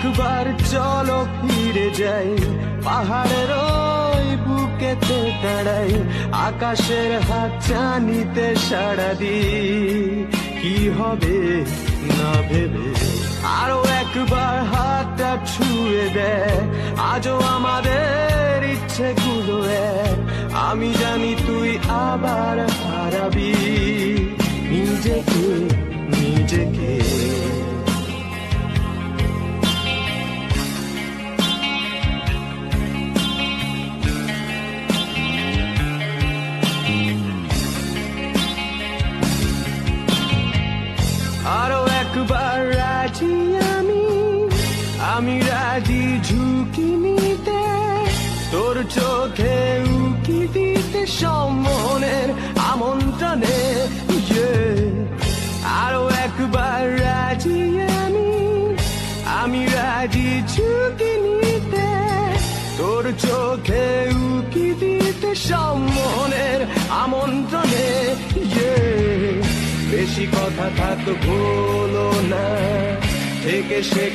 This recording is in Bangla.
একবার চলো ফিরে যাই, পাহাড়ের ওই বুকেতে দাঁড়াই, আকাশের হাত চানিতে সাড়া দি, কি হবে না ভেবে। আরো একবার হাতটা ছুঁয়ে দেয়, আজও আমাদের ইচ্ছেগুলো এক, আমি জানি তুই আবার হারাবি নিজেকে নিজেকে। আরো একবার রাজি আমি রাজি ঝুঁকি নিতে, তোর চোখে উকি দিতে সম্মনের আমন্ত্রণে। আরো একবার রাজি আমি রাজি ঝুঁকি নিতে, তোর চোখে উকি দিতে সম্মনের আমন্ত্রণে। বেশি কথা থাক ভুলো না, থেকে সে